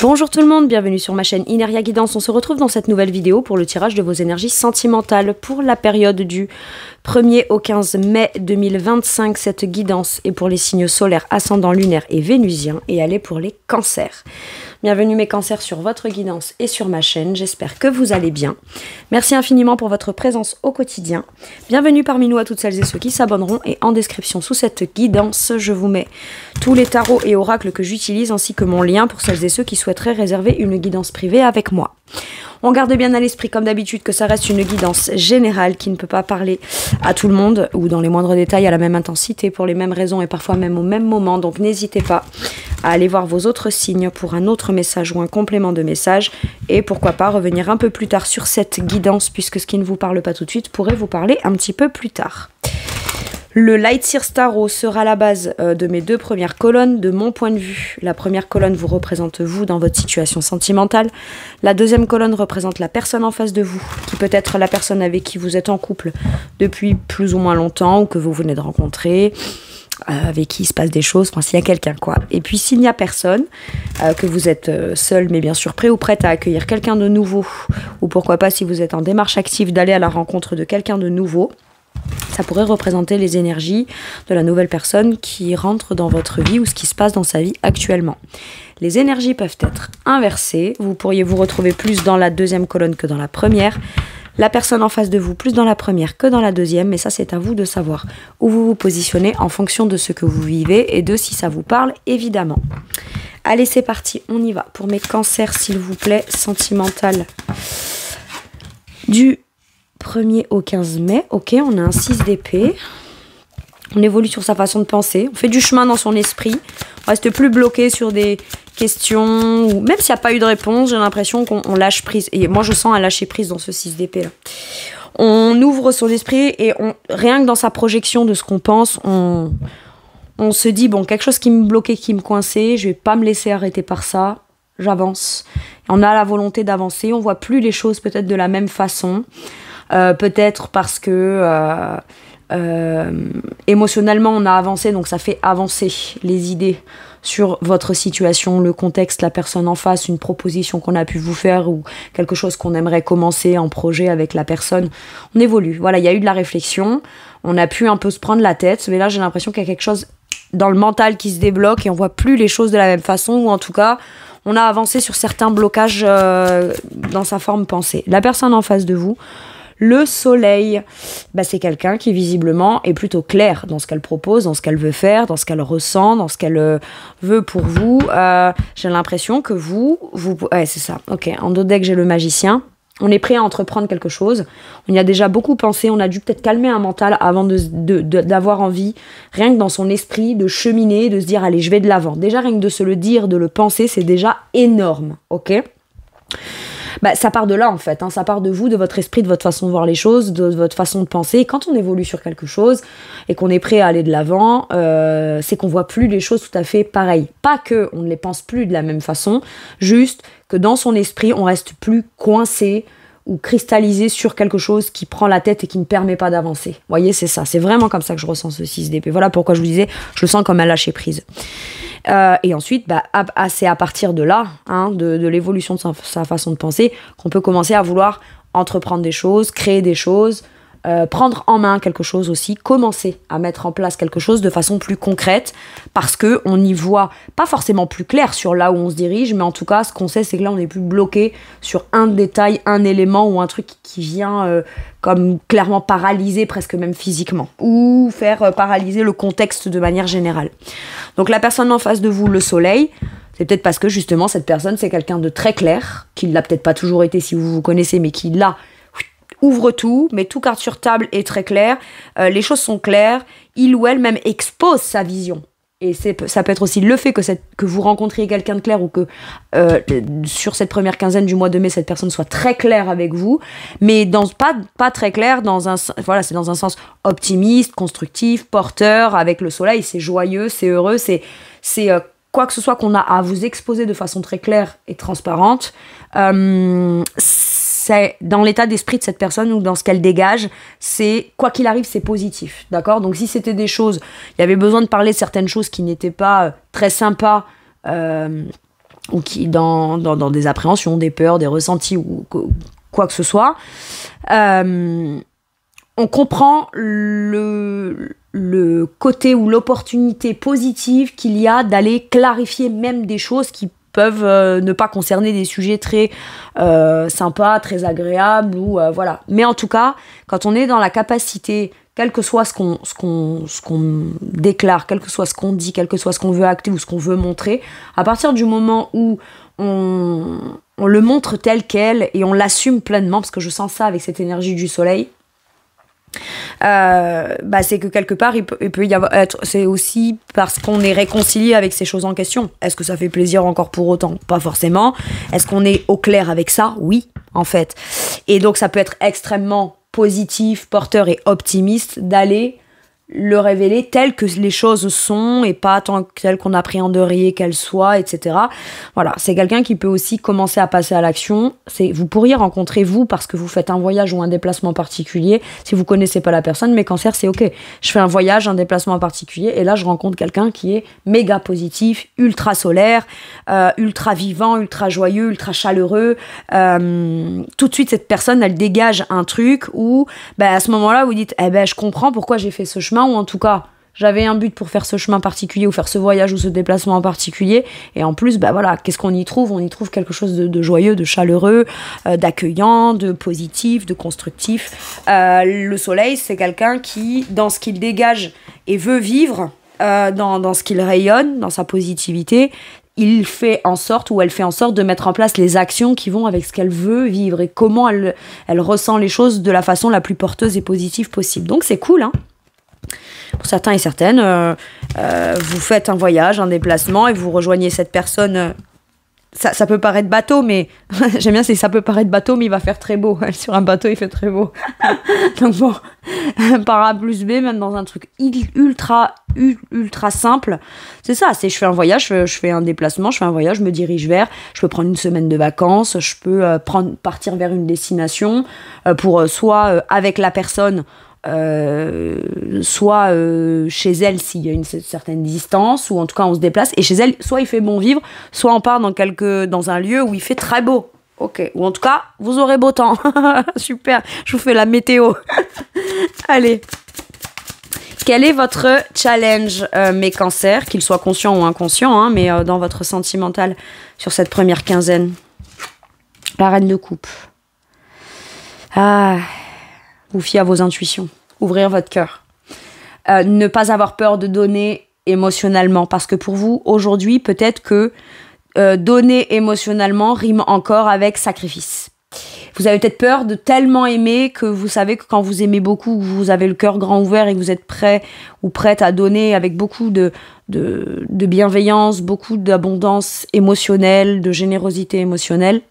Bonjour tout le monde, bienvenue sur ma chaîne Ineria Guidance. On se retrouve dans cette nouvelle vidéo pour le tirage de vos énergies sentimentales pour la période du 1er au 15 mai 2025. Cette guidance est pour les signes solaires, ascendants, lunaires et vénusiens et elle est pour les cancers. Bienvenue mes cancers sur votre guidance et sur ma chaîne, j'espère que vous allez bien. Merci infiniment pour votre présence au quotidien. Bienvenue parmi nous à toutes celles et ceux qui s'abonneront et en description sous cette guidance, je vous mets tous les tarots et oracles que j'utilise ainsi que mon lien pour celles et ceux qui souhaiteraient réserver une guidance privée avec moi. On garde bien à l'esprit comme d'habitude que ça reste une guidance générale qui ne peut pas parler à tout le monde ou dans les moindres détails à la même intensité pour les mêmes raisons et parfois même au même moment. Donc n'hésitez pas à aller voir vos autres signes pour un autre message ou un complément de message et pourquoi pas revenir un peu plus tard sur cette guidance puisque ce qui ne vous parle pas tout de suite pourrait vous parler un petit peu plus tard. Le Light Seers Tarot sera la base de mes deux premières colonnes. De mon point de vue, la première colonne vous représente vous dans votre situation sentimentale. La deuxième colonne représente la personne en face de vous, qui peut être la personne avec qui vous êtes en couple depuis plus ou moins longtemps ou que vous venez de rencontrer, avec qui il se passe des choses, enfin s'il y a quelqu'un quoi. Et puis s'il n'y a personne, que vous êtes seul mais bien sûr prêt ou prête à accueillir quelqu'un de nouveau, ou pourquoi pas si vous êtes en démarche active d'aller à la rencontre de quelqu'un de nouveau, ça pourrait représenter les énergies de la nouvelle personne qui rentre dans votre vie ou ce qui se passe dans sa vie actuellement. Les énergies peuvent être inversées. Vous pourriez vous retrouver plus dans la deuxième colonne que dans la première. La personne en face de vous plus dans la première que dans la deuxième. Mais ça, c'est à vous de savoir où vous vous positionnez en fonction de ce que vous vivez et de si ça vous parle, évidemment. Allez, c'est parti. On y va. Pour mes cancers, s'il vous plaît, sentimental. Du 1er au 15 mai, ok, on a un 6 d'épée. On évolue sur sa façon de penser. On fait du chemin dans son esprit. On reste plus bloqué sur des questions. Ou même s'il n'y a pas eu de réponse, j'ai l'impression qu'on lâche prise. Et moi, je sens un lâcher prise dans ce 6 d'épée là. On ouvre son esprit et rien que dans sa projection de ce qu'on pense, on se dit, bon, quelque chose qui me bloquait, qui me coinçait, je vais pas me laisser arrêter par ça. J'avance. On a la volonté d'avancer. On voit plus les choses peut-être de la même façon. Peut-être parce que émotionnellement on a avancé, donc ça fait avancer les idées sur votre situation, le contexte, la personne en face, une proposition qu'on a pu vous faire ou quelque chose qu'on aimerait commencer en projet avec la personne. On évolue, voilà, il y a eu de la réflexion, on a pu un peu se prendre la tête, mais là j'ai l'impression qu'il y a quelque chose dans le mental qui se débloque et on voit plus les choses de la même façon, ou en tout cas on a avancé sur certains blocages dans sa forme pensée. La personne en face de vous, le soleil, bah c'est quelqu'un qui visiblement est plutôt clair dans ce qu'elle propose, dans ce qu'elle veut faire, dans ce qu'elle ressent, dans ce qu'elle veut pour vous. J'ai l'impression que vous... Ouais, c'est ça. Ok, en dos deck, j'ai le magicien. On est prêt à entreprendre quelque chose. On y a déjà beaucoup pensé. On a dû peut-être calmer un mental avant d'avoir envie, rien que dans son esprit, de cheminer, de se dire, allez, je vais de l'avant. Déjà, rien que de se le dire, de le penser, c'est déjà énorme. Ok ? Bah, ça part de là en fait, hein. Ça part de vous, de votre esprit, de votre façon de voir les choses, de votre façon de penser. Et quand on évolue sur quelque chose et qu'on est prêt à aller de l'avant, c'est qu'on voit plus les choses tout à fait pareilles. Pas que on ne les pense plus de la même façon, juste que dans son esprit, on reste plus coincé ou cristallisé sur quelque chose qui prend la tête et qui ne permet pas d'avancer. Vous voyez, c'est ça. C'est vraiment comme ça que je ressens ce 6 d'épée. Voilà pourquoi je vous disais, je le sens comme un lâcher prise. Et ensuite, bah, c'est à partir de là, hein, de l'évolution de sa façon de penser, qu'on peut commencer à vouloir entreprendre des choses, créer des choses, prendre en main quelque chose aussi, commencer à mettre en place quelque chose de façon plus concrète, parce qu'on y voit pas forcément plus clair sur là où on se dirige, mais en tout cas, ce qu'on sait, c'est que là, on n'est plus bloqué sur un détail, un élément ou un truc qui vient comme clairement paralyser, presque même physiquement, ou faire paralyser le contexte de manière générale. Donc la personne en face de vous, le soleil, c'est peut-être parce que justement, cette personne, c'est quelqu'un de très clair, qui l'a peut-être pas toujours été si vous vous connaissez, mais qui l'a ouvre tout, met tout carte sur table, est très clair, les choses sont claires, il ou elle même expose sa vision. Et ça peut être aussi le fait que vous rencontriez quelqu'un de clair ou que sur cette première quinzaine du mois de mai, cette personne soit très claire avec vous, mais pas très claire, voilà, c'est dans un sens optimiste, constructif, porteur, avec le soleil, c'est joyeux, c'est heureux, c'est quoi que ce soit qu'on a à vous exposer de façon très claire et transparente, c'est dans l'état d'esprit de cette personne ou dans ce qu'elle dégage, c'est quoi qu'il arrive, c'est positif, d'accord? Donc si c'était des choses, il y avait besoin de parler de certaines choses qui n'étaient pas très sympas ou qui dans des appréhensions, des peurs, des ressentis ou quoi que ce soit, on comprend le côté ou l'opportunité positive qu'il y a d'aller clarifier même des choses qui peuvent ne pas concerner des sujets très sympas, très agréables ou voilà. Mais en tout cas, quand on est dans la capacité, quel que soit ce qu'on déclare, quel que soit ce qu'on dit, quel que soit ce qu'on veut acter ou ce qu'on veut montrer, à partir du moment où on le montre tel quel et on l'assume pleinement, parce que je sens ça avec cette énergie du soleil, c'est que quelque part il peut y avoir c'est aussi parce qu'on est réconcilié avec ces choses en question. Est-ce que ça fait plaisir encore pour autant? Pas forcément. Est-ce qu'on est au clair avec ça? Oui, en fait. Et donc ça peut être extrêmement positif, porteur et optimiste d'aller le révéler tel que les choses sont et pas tant telles qu'on appréhenderait qu'elles soient, etc. Voilà, c'est quelqu'un qui peut aussi commencer à passer à l'action. Vous pourriez rencontrer vous parce que vous faites un voyage ou un déplacement particulier. Si vous connaissez pas la personne, mes cancers, c'est ok. Je fais un voyage, un déplacement particulier et là je rencontre quelqu'un qui est méga positif, ultra solaire, ultra vivant, ultra joyeux, ultra chaleureux. Tout de suite cette personne, elle dégage un truc où à ce moment-là vous dites je comprends pourquoi j'ai fait ce chemin, ou en tout cas j'avais un but pour faire ce chemin particulier ou faire ce voyage ou ce déplacement en particulier, et en plus qu'est-ce qu'on y trouve? On y trouve quelque chose de joyeux, de chaleureux, d'accueillant, de positif, de constructif. Le soleil, c'est quelqu'un qui, dans ce qu'il dégage et veut vivre, dans ce qu'il rayonne, dans sa positivité, il fait en sorte, ou elle fait en sorte de mettre en place les actions qui vont avec ce qu'elle veut vivre et comment elle ressent les choses de la façon la plus porteuse et positive possible. Donc c'est cool, hein. Pour certains et certaines, vous faites un voyage, un déplacement et vous rejoignez cette personne. Ça peut paraître bateau, mais j'aime bien, ça peut paraître bateau, mais il va faire très beau. Sur un bateau, il fait très beau. Donc bon, par A plus B, même dans un truc ultra simple, c'est ça. Je fais un voyage, je fais un déplacement, je fais un voyage, je me dirige vers. Je peux prendre une semaine de vacances, je peux partir vers une destination pour soit avec la personne, soit chez elle s'il y a une certaine distance, ou en tout cas on se déplace, et chez elle soit il fait bon vivre, soit on part dans un lieu où il fait très beau, ok, ou en tout cas vous aurez beau temps. Super, je vous fais la météo. Allez, quel est votre challenge, mes cancers, qu'il soit conscient ou inconscient, hein, mais dans votre sentimental sur cette première quinzaine? La reine de coupe. Vous fiez à vos intuitions, ouvrir votre cœur. Ne pas avoir peur de donner émotionnellement, parce que pour vous, aujourd'hui, peut-être que donner émotionnellement rime encore avec sacrifice. Vous avez peut-être peur de tellement aimer que vous savez que quand vous aimez beaucoup, vous avez le cœur grand ouvert et que vous êtes prêt ou prête à donner avec beaucoup de bienveillance, beaucoup d'abondance émotionnelle, de générosité émotionnelle,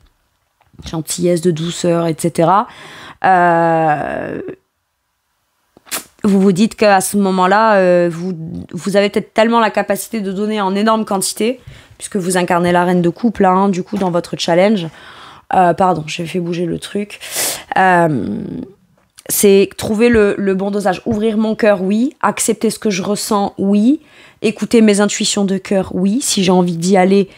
gentillesse, de douceur, etc. Vous vous dites qu'à ce moment-là, vous avez peut-être tellement la capacité de donner en énorme quantité, puisque vous incarnez la reine de coupe, là, hein, du coup, dans votre challenge. Pardon, j'ai fait bouger le truc. C'est trouver le bon dosage. Ouvrir mon cœur, oui. Accepter ce que je ressens, oui. Écouter mes intuitions de cœur, oui. Si j'ai envie d'y aller,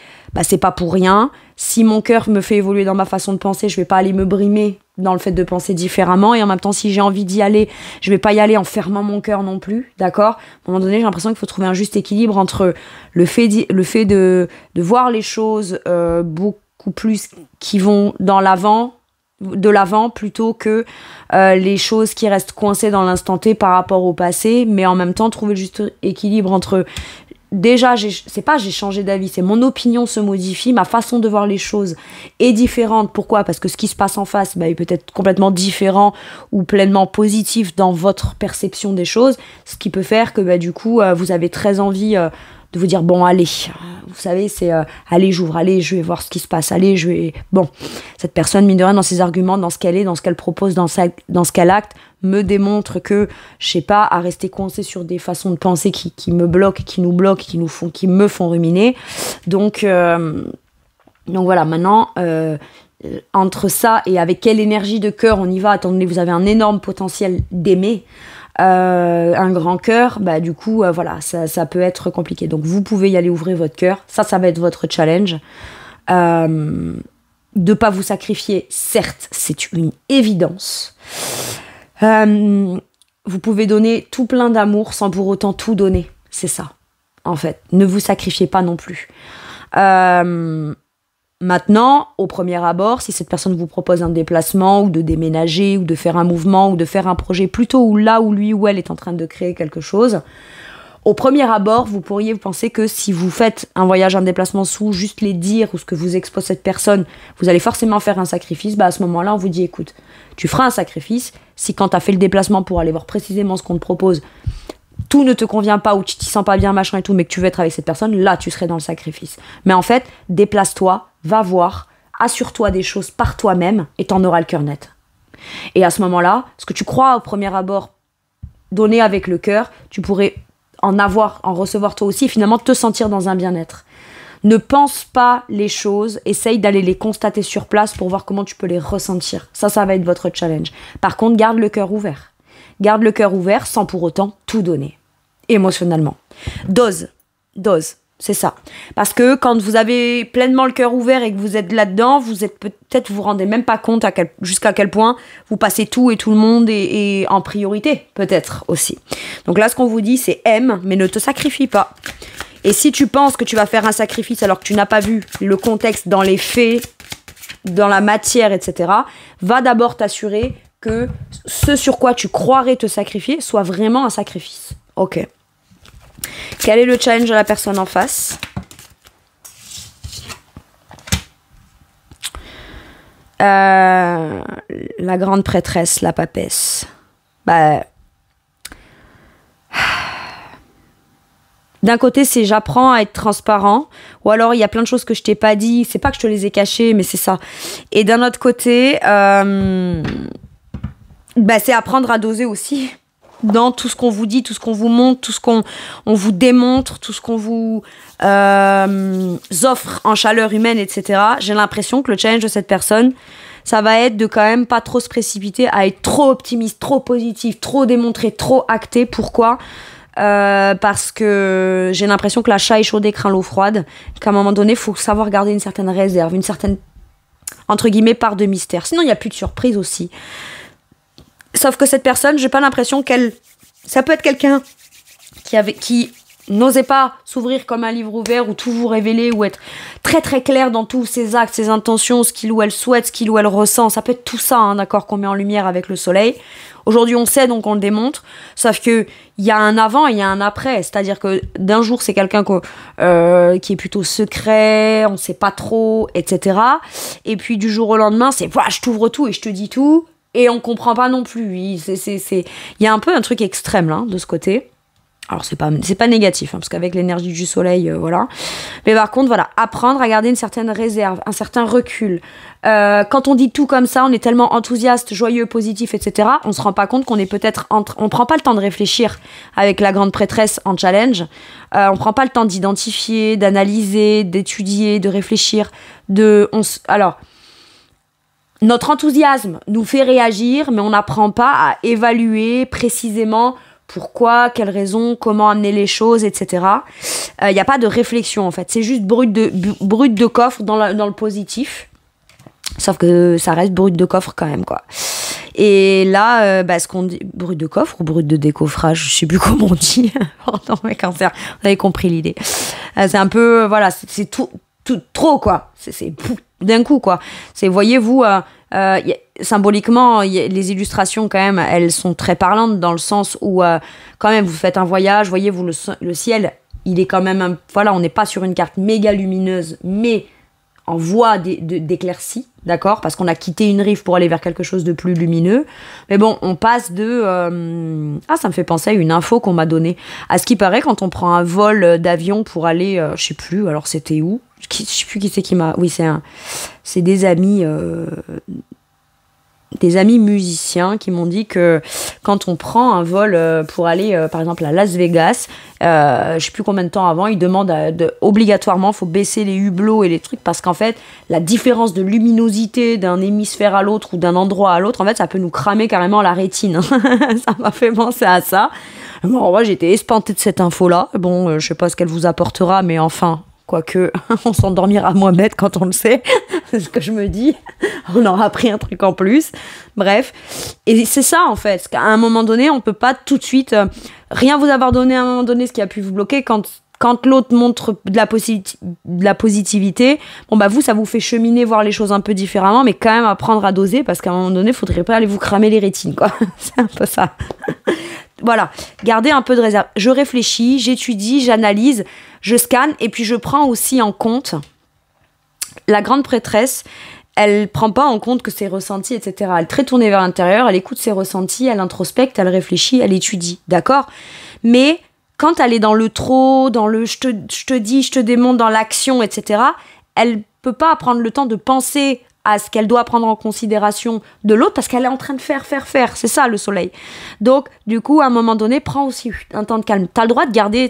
c'est pas pour rien. Si mon cœur me fait évoluer dans ma façon de penser, je vais pas aller me brimer dans le fait de penser différemment. Et en même temps, si j'ai envie d'y aller, je vais pas y aller en fermant mon cœur non plus, d'accord? À un moment donné, j'ai l'impression qu'il faut trouver un juste équilibre entre le fait de voir les choses beaucoup plus qui vont de l'avant plutôt que les choses qui restent coincées dans l'instant T par rapport au passé, mais en même temps trouver le juste équilibre entre déjà, c'est pas j'ai changé d'avis, c'est mon opinion se modifie, ma façon de voir les choses est différente. Pourquoi? Parce que ce qui se passe en face est peut-être complètement différent ou pleinement positif dans votre perception des choses, ce qui peut faire que du coup vous avez très envie de vous dire bon allez, vous savez c'est allez j'ouvre, allez je vais voir ce qui se passe, allez je vais... Bon, cette personne mine de rien dans ses arguments, dans ce qu'elle est, dans ce qu'elle propose, dans ce qu'elle acte, me démontre que, je sais pas, à rester coincé sur des façons de penser qui me bloquent, qui nous bloquent, qui me font ruminer. Donc voilà, maintenant, entre ça et avec quelle énergie de cœur on y va, étant donné que vous avez un énorme potentiel d'aimer, un grand cœur, du coup, voilà, ça peut être compliqué. Donc vous pouvez y aller ouvrir votre cœur, ça va être votre challenge. De pas vous sacrifier, certes, c'est une évidence. Vous pouvez donner tout plein d'amour sans pour autant tout donner. C'est ça, en fait. Ne vous sacrifiez pas non plus. Maintenant, au premier abord, si cette personne vous propose un déplacement ou de déménager ou de faire un mouvement ou de faire un projet plutôt où là où lui ou elle est en train de créer quelque chose, au premier abord, vous pourriez penser que si vous faites un voyage, un déplacement sous juste les dires ou ce que vous expose cette personne, vous allez forcément faire un sacrifice. À ce moment-là, on vous dit, écoute, tu feras un sacrifice si quand tu as fait le déplacement pour aller voir précisément ce qu'on te propose, tout ne te convient pas ou tu t'y sens pas bien, machin et tout, mais que tu veux être avec cette personne, là, tu serais dans le sacrifice. Mais en fait, déplace-toi, va voir, assure-toi des choses par toi-même et t'en auras le cœur net. Et à ce moment-là, ce que tu crois au premier abord donner avec le cœur, tu pourrais en recevoir toi aussi et finalement te sentir dans un bien-être. Ne pense pas les choses, essaye d'aller les constater sur place pour voir comment tu peux les ressentir. Ça va être votre challenge. Par contre, garde le cœur ouvert. Garde le cœur ouvert sans pour autant tout donner. Émotionnellement. Dose, c'est ça. Parce que quand vous avez pleinement le cœur ouvert et que vous êtes là-dedans, peut-être vous rendez même pas compte jusqu'à quel point vous passez tout et tout le monde et en priorité, peut-être aussi. Donc là, ce qu'on vous dit, c'est aime, mais ne te sacrifie pas. Et si tu penses que tu vas faire un sacrifice alors que tu n'as pas vu le contexte dans les faits, dans la matière, etc., va d'abord t'assurer que ce sur quoi tu croirais te sacrifier soit vraiment un sacrifice. Ok. Quel est le challenge de la personne en face ? La grande prêtresse, la papesse. D'un côté, c'est j'apprends à être transparent, ou alors il y a plein de choses que je t'ai pas dit, c'est pas que je te les ai cachées, mais c'est ça. Et d'un autre côté, c'est apprendre à doser aussi dans tout ce qu'on vous dit, tout ce qu'on vous montre, tout ce qu'on vous démontre, tout ce qu'on vous offre en chaleur humaine, etc. J'ai l'impression que le challenge de cette personne, ça va être de quand même pas trop se précipiter à être trop optimiste, trop positif, trop démontré, trop acté. Pourquoi ? Parce que j'ai l'impression que la chat échaudée craint l'eau froide, qu'à un moment donné, il faut savoir garder une certaine réserve, une certaine, entre guillemets, part de mystère. Sinon, il n'y a plus de surprise aussi. Sauf que cette personne, j'ai pas l'impression ça peut être quelqu'un qui n'osait pas s'ouvrir comme un livre ouvert ou tout vous révéler ou être très très clair dans tous ses actes, ses intentions, ce qu'il ou elle souhaite, ce qu'il ou elle ressent. Ça peut être tout ça, d'accord, qu'on met en lumière avec le soleil. Aujourd'hui, on sait, donc on le démontre. Sauf que il y a un avant et il y a un après. C'est-à-dire que d'un jour, c'est quelqu'un qui est plutôt secret, on sait pas trop, etc. Et puis du jour au lendemain, c'est je t'ouvre tout et je te dis tout. Et on comprend pas non plus. Il y a un peu un truc extrême là, de ce côté. Alors c'est pas négatif, parce qu'avec l'énergie du soleil, voilà. Mais par contre, voilà, apprendre à garder une certaine réserve, un certain recul. Quand on dit tout comme ça, on est tellement enthousiaste, joyeux, positif, etc. On se rend pas compte qu'on est peut-être on prend pas le temps de réfléchir avec la grande prêtresse en challenge. On prend pas le temps d'identifier, d'analyser, d'étudier, de réfléchir. Alors, notre enthousiasme nous fait réagir, mais on n'apprend pas à évaluer précisément pourquoi, quelles raisons, comment amener les choses, etc. Il n'y a pas de réflexion en fait, c'est juste brut de coffre dans le positif. Sauf que ça reste brut de coffre quand même, quoi. Et là, ce qu'on dit, brut de coffre ou brut de décoffrage, je sais plus comment on dit. Pardon, mais cancer, vous avez compris l'idée. C'est un peu, voilà, c'est tout trop, quoi. C'est d'un coup, quoi. C'est, voyez-vous, symboliquement, les illustrations, quand même, elles sont très parlantes dans le sens où, quand même, vous faites un voyage, voyez-vous, le ciel, il est quand même, voilà, on n'est pas sur une carte méga lumineuse, mais en voie d'éclaircie, d'accord, parce qu'on a quitté une rive pour aller vers quelque chose de plus lumineux. Mais bon, on passe de... ça me fait penser à une info qu'on m'a donnée. À ce qui paraît, quand on prend un vol d'avion pour aller... je sais plus, alors c'était où ? Je sais plus qui c'est qui m'a... Oui, c'est des amis musiciens qui m'ont dit que quand on prend un vol pour aller par exemple à Las Vegas, je sais plus combien de temps avant, ils demandent obligatoirement, faut baisser les hublots et les trucs, parce qu'en fait la différence de luminosité d'un hémisphère à l'autre ou d'un endroit à l'autre, en fait ça peut nous cramer carrément la rétine. Ça m'a fait penser à ça. Bon, moi j'étais espantée de cette info là. Bon, je sais pas ce qu'elle vous apportera, mais enfin Quoique, on s'endormira moins bête quand on le sait. C'est ce que je me dis. On aura appris un truc en plus. Bref. Et c'est ça, en fait. Qu'à un moment donné, on peut pas tout de suite rien vous avoir donné à un moment donné, ce qui a pu vous bloquer quand l'autre montre de la positivité, bon bah vous, ça vous fait cheminer, voir les choses un peu différemment, mais quand même apprendre à doser, parce qu'à un moment donné, il faudrait pas aller vous cramer les rétines, quoi. C'est un peu ça. Voilà, gardez un peu de réserve. Je réfléchis, j'étudie, j'analyse, je scanne, et puis je prends aussi en compte la grande prêtresse. Elle prend pas en compte que ses ressentis, etc. Elle est très tournée vers l'intérieur, elle écoute ses ressentis, elle introspecte, elle réfléchit, elle étudie, d'accord ? Mais quand elle est dans le trop, dans le je te dis, je te démontre, dans l'action, etc., elle peut pas prendre le temps de penser à ce qu'elle doit prendre en considération de l'autre parce qu'elle est en train de faire. C'est ça, le soleil. Donc, du coup, à un moment donné, prends aussi un temps de calme. T'as le droit de garder...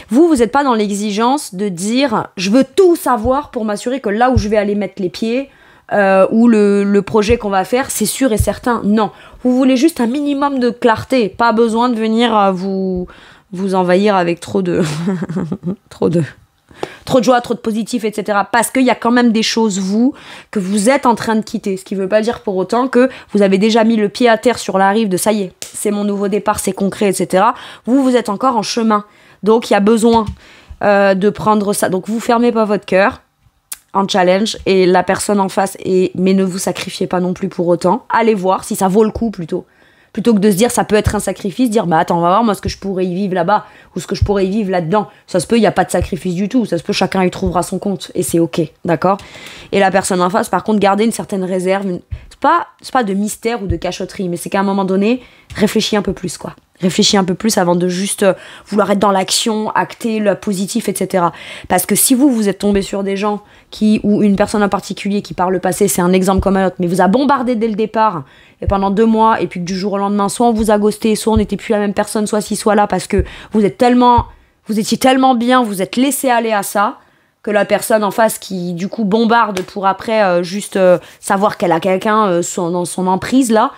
Vous n'êtes pas dans l'exigence de dire « je veux tout savoir pour m'assurer que là où je vais aller mettre les pieds ou le projet qu'on va faire, c'est sûr et certain. » Non. Vous voulez juste un minimum de clarté. Pas besoin de venir vous envahir avec trop de joie, trop de positif, etc. Parce qu'il y a quand même des choses, que vous êtes en train de quitter. Ce qui ne veut pas dire pour autant que vous avez déjà mis le pied à terre sur la rive de ça y est, c'est mon nouveau départ, c'est concret, etc. Vous êtes encore en chemin. Donc, il y a besoin de prendre ça. Donc, vous fermez pas votre cœur en challenge et la personne en face, mais ne vous sacrifiez pas non plus pour autant. Allez voir si ça vaut le coup plutôt. Plutôt que de se dire ça peut être un sacrifice, dire bah attends, on va voir moi ce que je pourrais y vivre là-bas ou ce que je pourrais y vivre là-dedans. Ça se peut, il n'y a pas de sacrifice du tout. Ça se peut, chacun y trouvera son compte et c'est ok, d'accord ? Et la personne en face, par contre, garder une certaine réserve. C'est pas de mystère ou de cachotterie, mais c'est qu'à un moment donné, réfléchis un peu plus, quoi. Réfléchis un peu plus avant de juste vouloir être dans l'action, acter le positif, etc. Parce que si vous êtes tombé sur des gens ou une personne en particulier qui par le passé, c'est un exemple comme un autre, mais vous a bombardé dès le départ, et pendant 2 mois, et puis que du jour au lendemain, soit on vous a ghosté, soit on n'était plus la même personne, soit ci, soit là, parce que vous étiez tellement bien, vous êtes laissé aller à ça, que la personne en face qui, du coup, bombarde pour après juste savoir qu'elle a quelqu'un dans son emprise, là,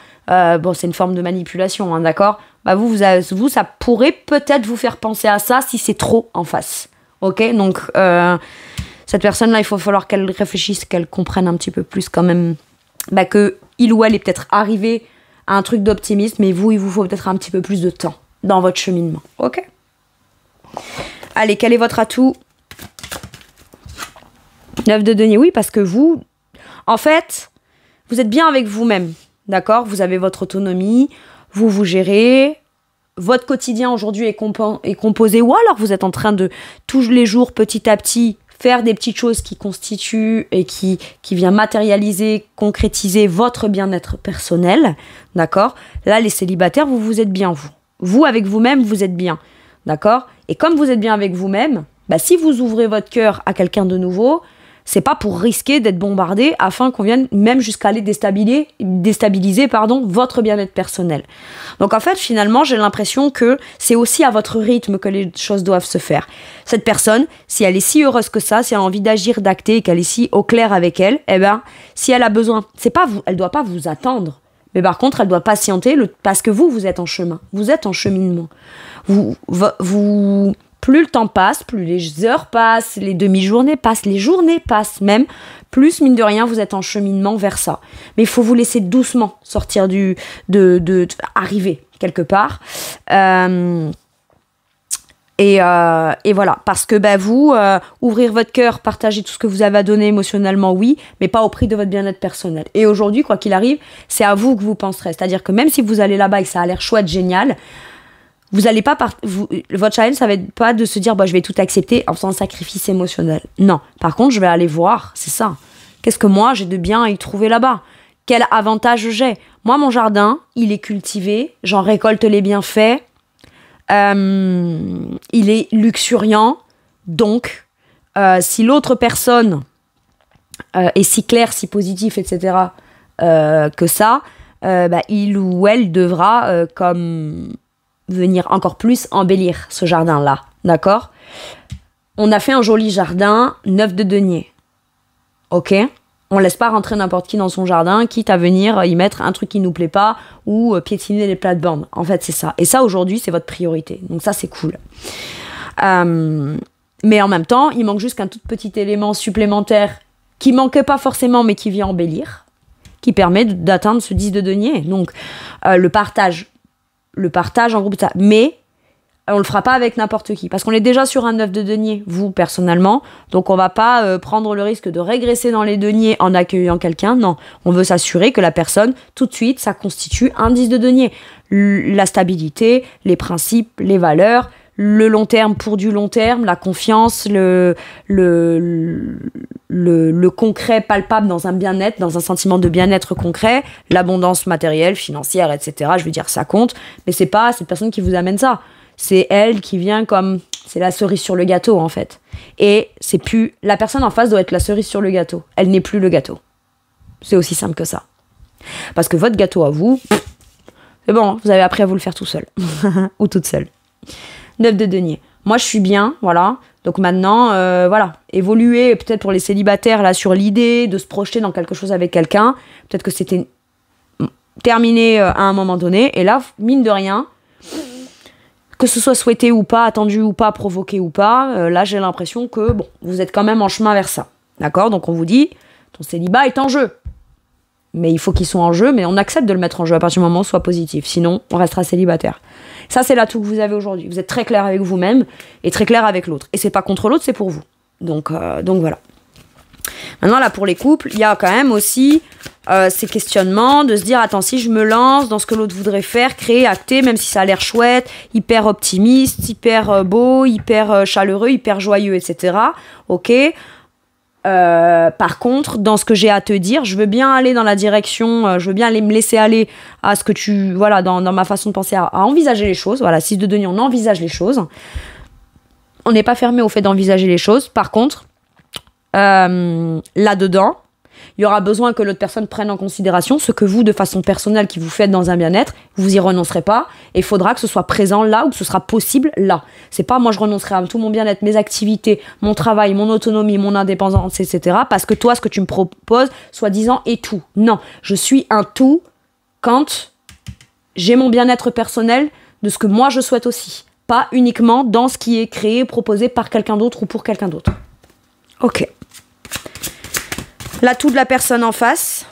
bon, c'est une forme de manipulation, hein, d'accord ? Bah vous, ça pourrait peut-être vous faire penser à ça si c'est trop en face. Ok ? Donc, cette personne-là, il faut falloir qu'elle réfléchisse, qu'elle comprenne un petit peu plus quand même que il ou elle est peut-être arrivé à un truc d'optimisme, mais vous, il vous faut peut-être un petit peu plus de temps dans votre cheminement. Ok ? Allez, quel est votre atout ? 9 de denier, oui, parce que vous, en fait, vous êtes bien avec vous-même. D'accord ? Vous avez votre autonomie, vous gérez, votre quotidien aujourd'hui est composé, ou alors vous êtes en train de, tous les jours, petit à petit, faire des petites choses qui constituent et qui viennent matérialiser, concrétiser votre bien-être personnel, d'accord ? Là, les célibataires, vous êtes bien, vous. Vous, avec vous-même, vous êtes bien, d'accord ? Et comme vous êtes bien avec vous-même, si vous ouvrez votre cœur à quelqu'un de nouveau, c'est pas pour risquer d'être bombardé afin qu'on vienne même jusqu'à aller déstabiliser votre bien-être personnel. Donc en fait, finalement, j'ai l'impression que c'est aussi à votre rythme que les choses doivent se faire. Cette personne, si elle est si heureuse que ça, si elle a envie d'agir, d'acter, et qu'elle est si au clair avec elle, si elle a besoin, elle doit pas vous attendre. Mais par contre, elle doit patienter parce que vous êtes en chemin. Vous êtes en cheminement. Plus le temps passe, plus les heures passent, les demi-journées passent, les journées passent même, plus, mine de rien, vous êtes en cheminement vers ça. Mais il faut vous laisser doucement sortir arriver quelque part. Et voilà, parce que vous, ouvrir votre cœur, partager tout ce que vous avez à donner émotionnellement, oui, mais pas au prix de votre bien-être personnel. Et aujourd'hui, quoi qu'il arrive, c'est à vous que vous penserez. C'est-à-dire que même si vous allez là-bas et que ça a l'air chouette, génial, vous allez pas votre challenge, ça va être pas de se dire je vais tout accepter en faisant un sacrifice émotionnel. Non. Par contre, je vais aller voir, c'est ça. Qu'est-ce que moi j'ai de bien à y trouver là-bas ? Quel avantage j'ai ? Moi, mon jardin, il est cultivé, j'en récolte les bienfaits. Il est luxuriant. Donc, si l'autre personne est si claire, si positif, etc., que ça, il ou elle devra venir encore plus embellir ce jardin-là, d'accord ? On a fait un joli jardin, 9 de denier, ok ? On laisse pas rentrer n'importe qui dans son jardin, quitte à venir y mettre un truc qui nous plaît pas ou piétiner les plates-bandes. En fait, c'est ça. Et ça, aujourd'hui, c'est votre priorité. Donc ça, c'est cool. Mais en même temps, il manque juste qu'un tout petit élément supplémentaire qui manquait pas forcément, mais qui vient embellir, qui permet d'atteindre ce 10 de denier. Donc, le partage en groupe, ça. Mais on le fera pas avec n'importe qui, parce qu'on est déjà sur un 9 de denier, vous, personnellement. Donc, on va pas prendre le risque de régresser dans les deniers en accueillant quelqu'un. Non, on veut s'assurer que la personne, tout de suite, ça constitue un 10 de denier. La stabilité, les principes, les valeurs, le long terme pour du long terme, la confiance, le concret palpable dans un bien-être, dans un sentiment de bien-être concret, l'abondance matérielle, financière, etc. Je veux dire, ça compte, mais c'est pas cette personne qui vous amène ça. C'est elle qui vient comme... C'est la cerise sur le gâteau, en fait. Et c'est plus... La personne en face doit être la cerise sur le gâteau. Elle n'est plus le gâteau. C'est aussi simple que ça. Parce que votre gâteau à vous, c'est bon, vous avez appris à vous le faire tout seul. Ou toute seule. 9 de denier. Moi, je suis bien, voilà. Donc maintenant, voilà. Évoluer, peut-être pour les célibataires, là, sur l'idée de se projeter dans quelque chose avec quelqu'un. Peut-être que c'était terminé à un moment donné. Et là, mine de rien, que ce soit souhaité ou pas, attendu ou pas, provoqué ou pas, là, j'ai l'impression que, bon, vous êtes quand même en chemin vers ça. D'accord? Donc on vous dit, ton célibat est en jeu. Mais il faut qu'il soit en jeu, mais on accepte de le mettre en jeu à partir du moment où il soit positif. Sinon, on restera célibataire. Ça, c'est l'atout que vous avez aujourd'hui. Vous êtes très clair avec vous-même et très clair avec l'autre. Et c'est pas contre l'autre, c'est pour vous. Donc voilà. Maintenant, là, pour les couples, il y a quand même aussi ces questionnements de se dire, attends, si je me lance dans ce que l'autre voudrait faire, créer, acter, même si ça a l'air chouette, hyper optimiste, hyper beau, hyper chaleureux, hyper joyeux, etc. Ok. Par contre, dans ce que j'ai à te dire, je veux bien aller dans la direction, je veux bien me laisser aller à ce que tu... Voilà, dans ma façon de penser, à envisager les choses. Voilà, 6 de denier, on envisage les choses. On n'est pas fermé au fait d'envisager les choses. Par contre, là-dedans, il y aura besoin que l'autre personne prenne en considération ce que vous, de façon personnelle, qui vous faites dans un bien-être, vous y renoncerez pas, et il faudra que ce soit présent là, ou que ce sera possible là. C'est pas moi je renoncerai à tout mon bien-être, mes activités, mon travail, mon autonomie, mon indépendance, etc. parce que toi, ce que tu me proposes, soi-disant, est tout. Non, je suis un tout quand j'ai mon bien-être personnel de ce que moi je souhaite aussi. Pas uniquement dans ce qui est créé, proposé par quelqu'un d'autre ou pour quelqu'un d'autre. Ok. L'atout de la personne en face,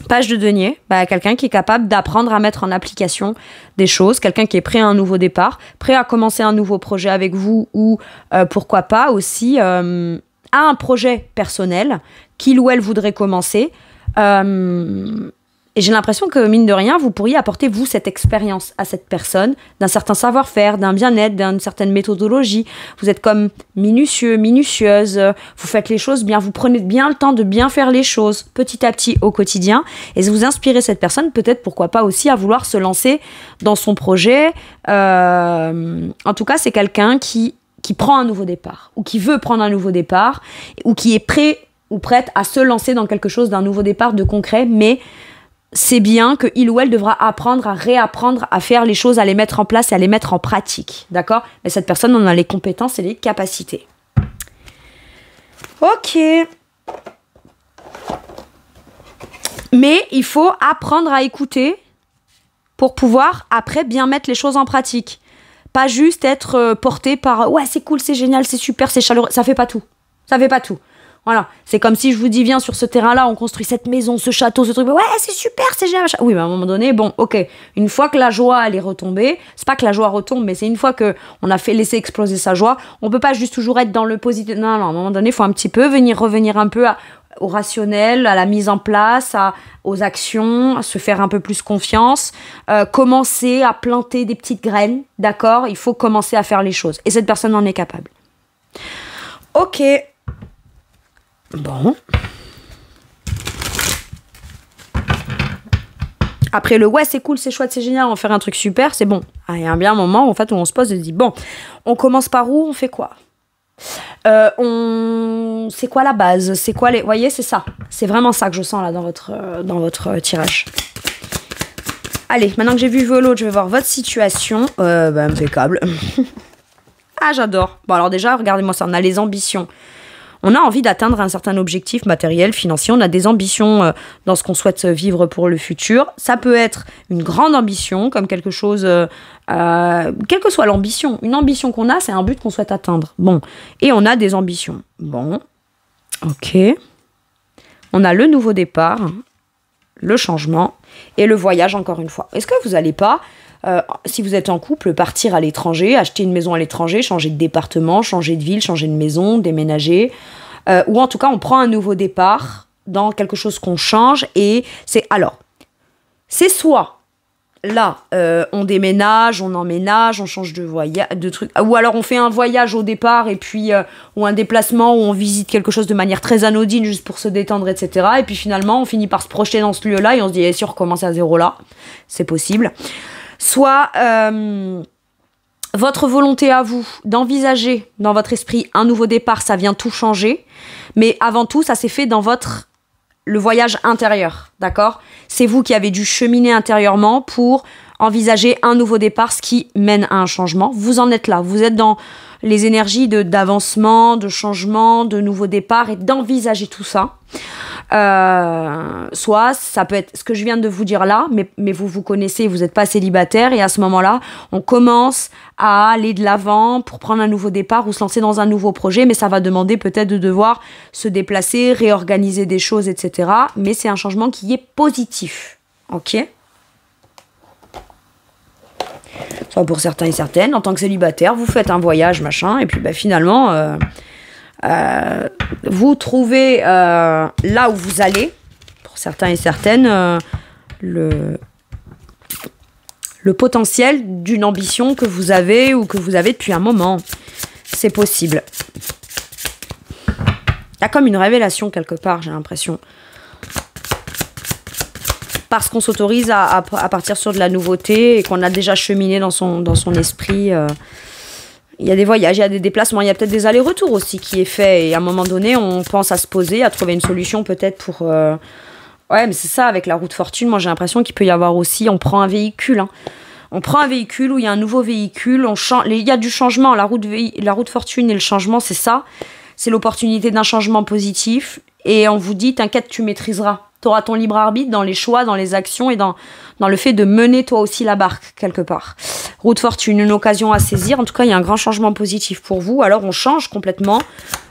page de denier, quelqu'un qui est capable d'apprendre à mettre en application des choses, quelqu'un qui est prêt à un nouveau départ, prêt à commencer un nouveau projet avec vous ou pourquoi pas aussi à un projet personnel qu'il ou elle voudrait commencer. Et j'ai l'impression que, mine de rien, vous pourriez apporter, vous, cette expérience à cette personne, d'un certain savoir-faire, d'un bien-être, d'une certaine méthodologie. Vous êtes comme minutieux, minutieuse, vous faites les choses bien, vous prenez bien le temps de bien faire les choses petit à petit au quotidien, et vous inspirez cette personne, peut-être, pourquoi pas aussi, à vouloir se lancer dans son projet. En tout cas, c'est quelqu'un qui prend un nouveau départ, ou qui veut prendre un nouveau départ, ou qui est prêt ou prête à se lancer dans quelque chose d'un nouveau départ, de concret, mais c'est bien qu'il ou elle devra apprendre à réapprendre à faire les choses, à les mettre en place et à les mettre en pratique. D'accord? Mais cette personne en a les compétences et les capacités. Ok. Mais il faut apprendre à écouter pour pouvoir, après, bien mettre les choses en pratique. Pas juste être porté par « Ouais, c'est cool, c'est génial, c'est super, c'est chaleureux ». Ça fait pas tout. Ça fait pas tout. Voilà, c'est comme si je vous dis, viens sur ce terrain-là, on construit cette maison, ce château, ce truc. Ouais, c'est super, c'est génial. Oui, mais à un moment donné, bon, ok. Une fois que la joie, elle est retombée, c'est pas que la joie retombe, mais c'est une fois qu'on a fait laisser exploser sa joie, on peut pas juste toujours être dans le positif. Non, à un moment donné, il faut un petit peu revenir un peu au rationnel, à la mise en place, aux actions, à se faire un peu plus confiance, commencer à planter des petites graines, d'accord? Il faut commencer à faire les choses. Et cette personne en est capable. Ok. Bon. Après le ouais, c'est cool, c'est chouette, c'est génial, on va faire un truc super, c'est bon. Il y a bien un moment en fait, où on se pose et se dit bon, on commence par où, on fait quoi? C'est quoi la base? C'est quoi les... Vous voyez, c'est ça. C'est vraiment ça que je sens là dans votre tirage. Allez, maintenant que j'ai vu l'autre, je vais voir votre situation. Impeccable. Ah, j'adore. Bon, alors déjà, regardez-moi ça, on a les ambitions. On a envie d'atteindre un certain objectif matériel, financier, on a des ambitions dans ce qu'on souhaite vivre pour le futur. Ça peut être une grande ambition, comme quelque chose, quelle que soit l'ambition. Une ambition qu'on a, c'est un but qu'on souhaite atteindre. Bon, et on a des ambitions. Bon, ok. On a le nouveau départ, le changement et le voyage encore une fois. Est-ce que vous n'allez pas, si vous êtes en couple, partir à l'étranger, acheter une maison à l'étranger, changer de département, changer de ville, changer de maison, déménager, ou en tout cas on prend un nouveau départ dans quelque chose qu'on change et c'est soit là on déménage, on emménage, on change de truc, ou alors on fait un voyage au départ et puis ou un déplacement où on visite quelque chose de manière très anodine juste pour se détendre, etc. Et puis finalement on finit par se projeter dans ce lieu-là et on se dit si on recommence à zéro là, c'est possible. Soit votre volonté à vous d'envisager dans votre esprit un nouveau départ, ça vient tout changer. Mais avant tout, ça s'est fait dans le voyage intérieur, d'accord ? C'est vous qui avez dû cheminer intérieurement pour envisager un nouveau départ, ce qui mène à un changement. Vous en êtes là, vous êtes dans les énergies d'avancement, de changement, de nouveau départ et d'envisager tout ça. Soit ça peut être ce que je viens de vous dire là, mais vous connaissez, vous n'êtes pas célibataire et à ce moment-là, on commence à aller de l'avant pour prendre un nouveau départ ou se lancer dans un nouveau projet, mais ça va demander peut-être de devoir se déplacer, réorganiser des choses, etc. Mais c'est un changement qui est positif, ok ? Soit pour certains et certaines, en tant que célibataire, vous faites un voyage, machin, et puis finalement... vous trouvez là où vous allez, pour certains et certaines, le potentiel d'une ambition que vous avez ou que vous avez depuis un moment. C'est possible. Il y a comme une révélation quelque part, j'ai l'impression. Parce qu'on s'autorise à partir sur de la nouveauté et qu'on a déjà cheminé dans son esprit... Il y a des voyages, il y a des déplacements, il y a peut-être des allers-retours aussi qui est fait. Et à un moment donné, on pense à se poser, à trouver une solution peut-être pour... Ouais, mais c'est ça, avec la route fortune, moi j'ai l'impression qu'il peut y avoir aussi... On prend un véhicule, hein. On prend un véhicule où il y a un nouveau véhicule, il y a du changement. La route fortune et le changement, c'est ça. C'est l'opportunité d'un changement positif. Et on vous dit, t'inquiète, tu maîtriseras. Tu auras ton libre arbitre dans les choix, dans les actions et dans le fait de mener toi aussi la barque quelque part. Route fortune, une occasion à saisir. En tout cas, il y a un grand changement positif pour vous. Alors, on change complètement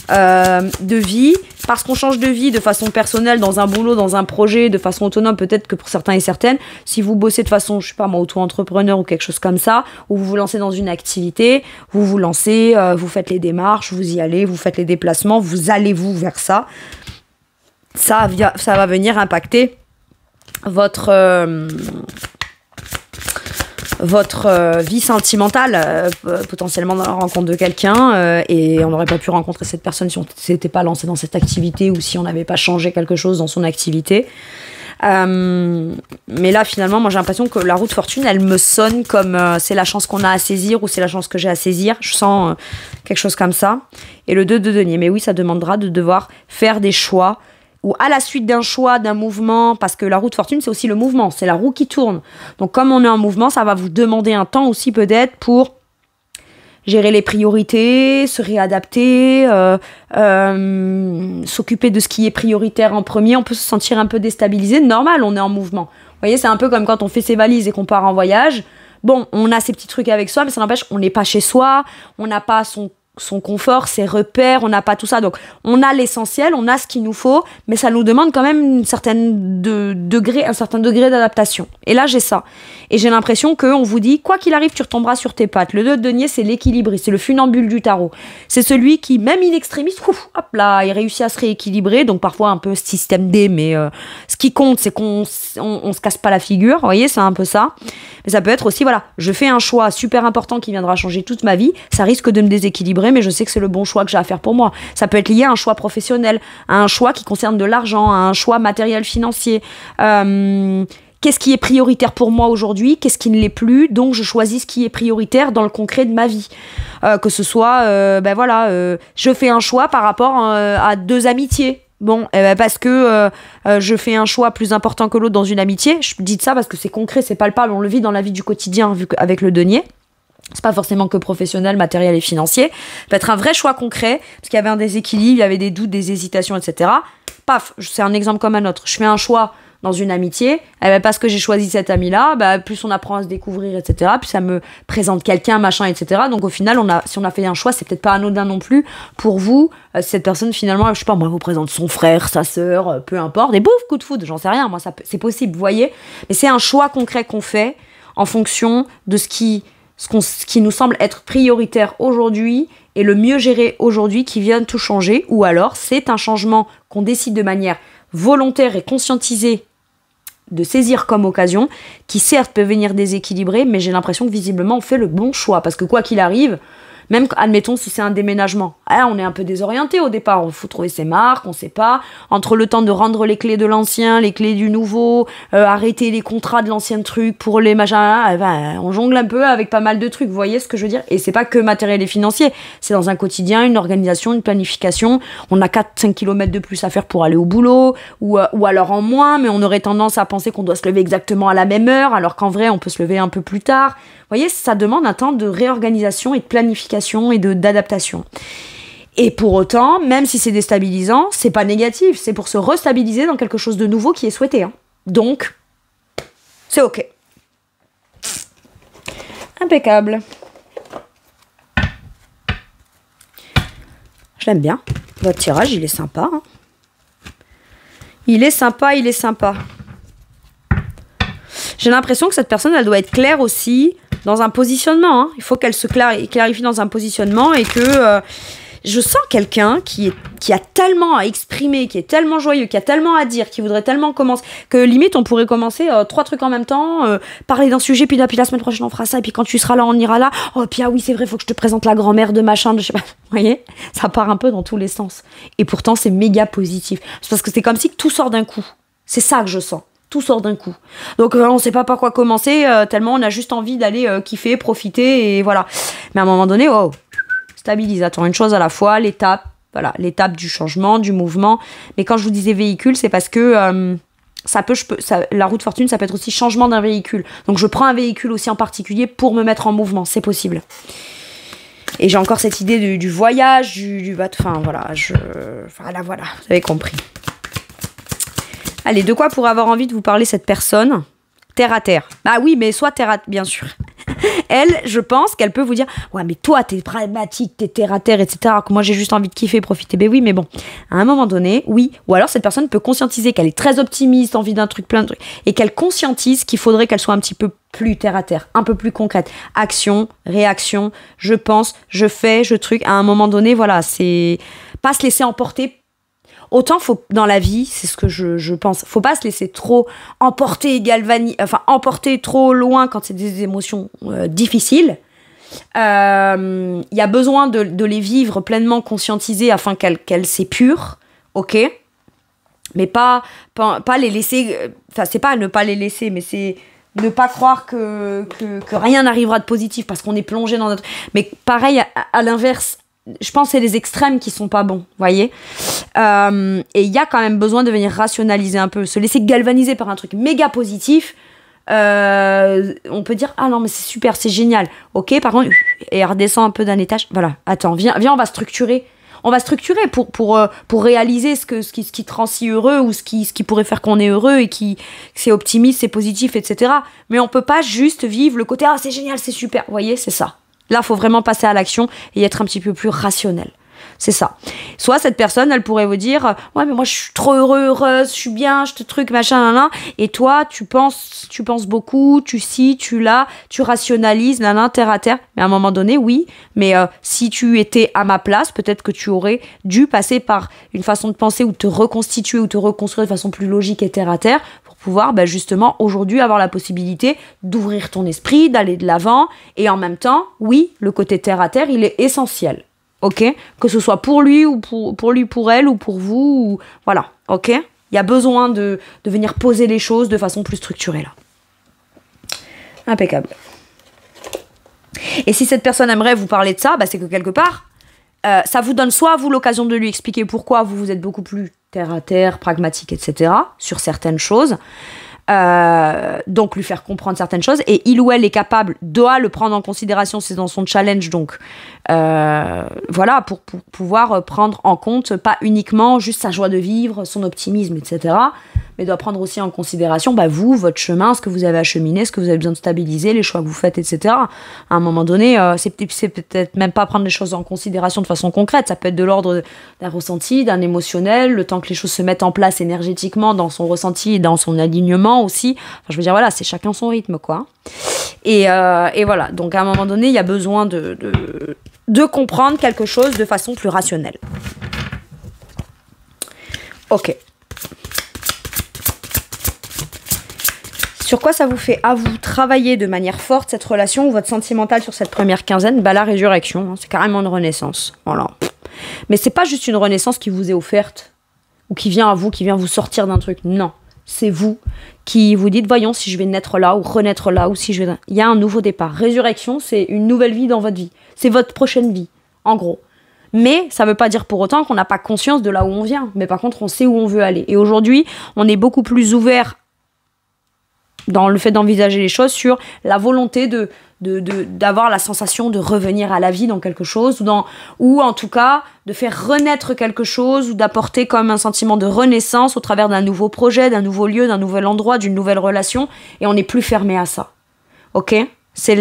de vie. Parce qu'on change de vie de façon personnelle, dans un boulot, dans un projet, de façon autonome, peut-être que pour certains et certaines, si vous bossez de façon, je sais pas moi, auto-entrepreneur ou quelque chose comme ça, ou vous vous lancez dans une activité, vous lancez, vous faites les démarches, vous y allez, vous faites les déplacements, vous allez-vous vers ça. Ça va venir impacter votre vie sentimentale, potentiellement dans la rencontre de quelqu'un, et on n'aurait pas pu rencontrer cette personne si on ne s'était pas lancé dans cette activité ou si on n'avait pas changé quelque chose dans son activité. Mais là, finalement, moi j'ai l'impression que la route fortune, elle me sonne comme c'est la chance qu'on a à saisir ou c'est la chance que j'ai à saisir. Je sens quelque chose comme ça. Et le 2 de denier, mais oui, ça demandera de devoir faire des choix ou à la suite d'un choix, d'un mouvement, parce que la route fortune, c'est aussi le mouvement, c'est la roue qui tourne. Donc comme on est en mouvement, ça va vous demander un temps aussi peut-être pour gérer les priorités, se réadapter, s'occuper de ce qui est prioritaire en premier. On peut se sentir un peu déstabilisé, normal, on est en mouvement. Vous voyez, c'est un peu comme quand on fait ses valises et qu'on part en voyage. Bon, on a ces petits trucs avec soi, mais ça n'empêche, on n'est pas chez soi, on n'a pas son confort, ses repères, on n'a pas tout ça. Donc, on a l'essentiel, on a ce qu'il nous faut, mais ça nous demande quand même un certain degré d'adaptation. Et là, j'ai ça. Et j'ai l'impression qu'on vous dit, quoi qu'il arrive, tu retomberas sur tes pattes. Le 2 de denier, c'est l'équilibriste, c'est le funambule du tarot. C'est celui qui, même in extremis, hop là, il réussit à se rééquilibrer. Donc, parfois, un peu système D, mais ce qui compte, c'est qu'on se casse pas la figure. Vous voyez, c'est un peu ça. Mais ça peut être aussi, voilà, je fais un choix super important qui viendra changer toute ma vie. Ça risque de me déséquilibrer, mais je sais que c'est le bon choix que j'ai à faire pour moi. Ça peut être lié à un choix professionnel, à un choix qui concerne de l'argent, à un choix matériel financier. Qu'est-ce qui est prioritaire pour moi aujourd'hui? Qu'est-ce qui ne l'est plus? Donc, je choisis ce qui est prioritaire dans le concret de ma vie. Que ce soit, je fais un choix par rapport à 2 amitiés. Bon, parce que je fais un choix plus important que l'autre dans une amitié. Je dis ça parce que c'est concret, c'est palpable, on le vit dans la vie du quotidien avec le denier. C'est pas forcément que professionnel, matériel et financier. Ça peut être un vrai choix concret, parce qu'il y avait un déséquilibre, il y avait des doutes, des hésitations, etc. Paf, c'est un exemple comme un autre. Je fais un choix dans une amitié, eh ben parce que j'ai choisi cet ami-là, bah, plus on apprend à se découvrir, etc., plus ça me présente quelqu'un, machin, etc. Donc au final, si on a fait un choix, c'est peut-être pas anodin non plus pour vous. Cette personne, finalement, je sais pas, moi, vous présente son frère, sa sœur, peu importe, et bouf, coup de foudre, j'en sais rien, moi, c'est possible, vous voyez. Mais c'est un choix concret qu'on fait en fonction de ce qui nous semble être prioritaire aujourd'hui et le mieux géré aujourd'hui qui vient tout changer, ou alors c'est un changement qu'on décide de manière volontaire et conscientisée de saisir comme occasion, qui certes peut venir déséquilibrer, mais j'ai l'impression que visiblement on fait le bon choix, parce que quoi qu'il arrive, même, admettons, si c'est un déménagement, on est un peu désorienté au départ, il faut trouver ses marques, on sait pas, entre le temps de rendre les clés de l'ancien, les clés du nouveau, arrêter les contrats de l'ancien truc pour les machins, on jongle un peu avec pas mal de trucs, vous voyez ce que je veux dire? Et c'est pas que matériel et financier, c'est dans un quotidien, une organisation, une planification, on a 4-5 km de plus à faire pour aller au boulot, ou alors en moins, mais on aurait tendance à penser qu'on doit se lever exactement à la même heure, alors qu'en vrai, on peut se lever un peu plus tard. Vous voyez, ça demande un temps de réorganisation et de planification et d'adaptation. Et pour autant, même si c'est déstabilisant, c'est pas négatif, c'est pour se restabiliser dans quelque chose de nouveau qui est souhaité. Hein. Donc, c'est ok. Impeccable. Je l'aime bien. Votre tirage, il est sympa. Hein. Il est sympa, il est sympa. J'ai l'impression que cette personne, elle doit être claire aussi dans un positionnement. Hein. Il faut qu'elle se clarifie dans un positionnement et que je sens quelqu'un qui a tellement à exprimer, qui est tellement joyeux, qui a tellement à dire, qui voudrait tellement commencer, que limite on pourrait commencer 3 trucs en même temps, parler d'un sujet, puis la semaine prochaine on fera ça, et puis quand tu seras là, on ira là. Oh, puis oui, c'est vrai, faut que je te présente la grand-mère de machin, de je sais pas. Vous voyez, ça part un peu dans tous les sens. Et pourtant, c'est méga positif. C'est parce que c'est comme si tout sort d'un coup. C'est ça que je sens. Tout sort d'un coup. Donc on sait pas par quoi commencer, tellement on a juste envie d'aller kiffer, profiter, et voilà. Mais à un moment donné, oh, stabilise, attends, une chose à la fois, l'étape du changement, du mouvement. Mais quand je vous disais véhicule, c'est parce que la roue de fortune, ça peut être aussi changement d'un véhicule. Donc je prends un véhicule aussi en particulier pour me mettre en mouvement, c'est possible. Et j'ai encore cette idée du voyage, du enfin voilà, voilà, vous avez compris. Allez, de quoi pourrait avoir envie de vous parler cette personne? Terre à terre. Ah oui, mais soit terre à terre, bien sûr. Elle, je pense qu'elle peut vous dire « Ouais, mais toi, t'es pragmatique, t'es terre à terre, etc. » Alors que moi, j'ai juste envie de kiffer, profiter. Ben oui, mais bon, à un moment donné, oui. Ou alors, cette personne peut conscientiser qu'elle est très optimiste, envie d'un truc, plein de trucs, et qu'elle conscientise qu'il faudrait qu'elle soit un petit peu plus terre à terre, un peu plus concrète. Action, réaction, je pense, je fais, je truc. À un moment donné, voilà, c'est pas se laisser emporter. Autant faut dans la vie, c'est ce que je pense, faut pas se laisser trop emporter, emporter trop loin quand c'est des émotions difficiles. Il y a besoin de les vivre pleinement conscientisées afin qu'elles s'épurent, ok, mais pas les laisser. Enfin, c'est pas ne pas les laisser, mais c'est ne pas croire que rien n'arrivera de positif parce qu'on est plongé dans notre. Mais pareil à l'inverse. Je pense que c'est les extrêmes qui sont pas bons, voyez. Et il y a quand même besoin de venir rationaliser un peu, se laisser galvaniser par un truc méga positif. On peut dire ah non mais c'est super, c'est génial. Ok, par contre, et redescend un peu d'un étage. Voilà, attends, viens, on va structurer. On va structurer pour réaliser ce qui te rend si heureux ou ce qui pourrait faire qu'on est heureux et que c'est optimiste, c'est positif, etc. Mais on peut pas juste vivre le côté ah c'est génial, c'est super. Vous voyez, c'est ça. Là, il faut vraiment passer à l'action et être un petit peu plus rationnel. C'est ça. Soit cette personne, elle pourrait vous dire « Ouais, mais moi, je suis trop heureuse, je suis bien, je te truc, machin, nan, nan. » Et toi, tu penses beaucoup, tu là, tu rationalises, nan, nan, terre à terre. Mais à un moment donné, oui. Mais si tu étais à ma place, peut-être que tu aurais dû passer par une façon de penser ou te reconstituer ou te reconstruire de façon plus logique et terre à terre pour pouvoir justement aujourd'hui avoir la possibilité d'ouvrir ton esprit, d'aller de l'avant. Et en même temps, oui, le côté terre à terre, il est essentiel. Ok, que ce soit pour lui ou pour lui, pour elle ou pour vous, ou... voilà, ok. Il y a besoin de venir poser les choses de façon plus structurée là. Impeccable. Et si cette personne aimerait vous parler de ça, c'est que quelque part, ça vous donne soit à vous l'occasion de lui expliquer pourquoi vous êtes beaucoup plus terre à terre, pragmatique, etc. sur certaines choses. Donc lui faire comprendre certaines choses, et il ou elle est capable, doit le prendre en considération, c'est dans son challenge, donc voilà, pour pouvoir prendre en compte pas uniquement juste sa joie de vivre, son optimisme, etc., mais doit prendre aussi en considération vous, votre chemin, ce que vous avez acheminé, ce que vous avez besoin de stabiliser, les choix que vous faites, etc. À un moment donné, c'est peut-être même pas prendre les choses en considération de façon concrète, ça peut être de l'ordre d'un ressenti, d'un émotionnel, le temps que les choses se mettent en place énergétiquement dans son ressenti et dans son alignement aussi. Enfin, je veux dire, voilà, c'est chacun son rythme, quoi. Et voilà, donc à un moment donné, il y a besoin de comprendre quelque chose de façon plus rationnelle. Ok. Sur quoi ça vous fait à vous travailler de manière forte cette relation ou votre sentimental sur cette première quinzaine? La résurrection, hein, c'est carrément une renaissance. Voilà. Mais c'est pas juste une renaissance qui vous est offerte ou qui vient à vous, qui vient vous sortir d'un truc. Non, c'est vous qui vous dites, voyons si je vais naître là ou renaître là ou si je vais... Il y a un nouveau départ. Résurrection, c'est une nouvelle vie dans votre vie. C'est votre prochaine vie, en gros. Mais ça ne veut pas dire pour autant qu'on n'a pas conscience de là où on vient. Mais par contre, on sait où on veut aller. Et aujourd'hui, on est beaucoup plus ouvert dans le fait d'envisager les choses sur la volonté d'avoir la sensation de revenir à la vie dans quelque chose, ou en tout cas de faire renaître quelque chose, ou d'apporter comme un sentiment de renaissance au travers d'un nouveau projet, d'un nouveau lieu, d'un nouvel endroit, d'une nouvelle relation, et on n'est plus fermé à ça. Ok ? C'est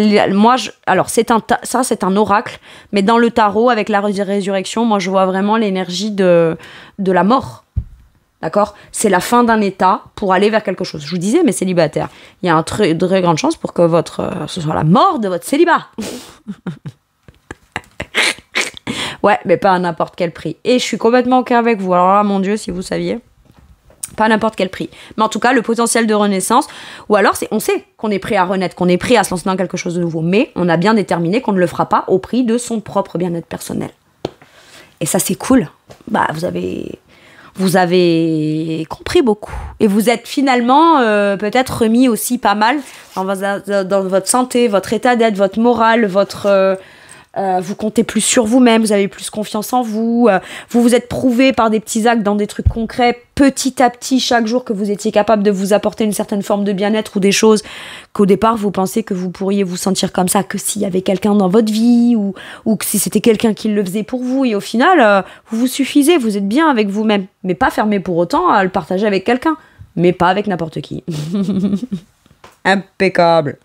un oracle, mais dans le tarot, avec la résurrection, moi je vois vraiment l'énergie de la mort. D'accord ? C'est la fin d'un état pour aller vers quelque chose. Je vous disais, mes célibataires, il y a une très grande chance pour que ce soit la mort de votre célibat. Ouais, mais pas à n'importe quel prix. Et je suis complètement ok avec vous. Alors là, mon Dieu, si vous saviez, pas à n'importe quel prix. Mais en tout cas, le potentiel de renaissance, ou alors on sait qu'on est prêt à renaître, qu'on est prêt à se lancer dans quelque chose de nouveau, mais on a bien déterminé qu'on ne le fera pas au prix de son propre bien-être personnel. Et ça, c'est cool. Vous avez compris beaucoup. Et vous êtes finalement peut-être remis aussi pas mal dans votre santé, votre état d'être, votre morale, vous comptez plus sur vous-même, vous avez plus confiance en vous, vous vous êtes prouvé par des petits actes dans des trucs concrets, petit à petit, chaque jour, que vous étiez capable de vous apporter une certaine forme de bien-être ou des choses qu'au départ, vous pensez que vous pourriez vous sentir comme ça que s'il y avait quelqu'un dans votre vie ou que si c'était quelqu'un qui le faisait pour vous. Et au final, vous vous suffisez, vous êtes bien avec vous-même. Mais pas fermé pour autant à le partager avec quelqu'un. Mais pas avec n'importe qui. Impeccable.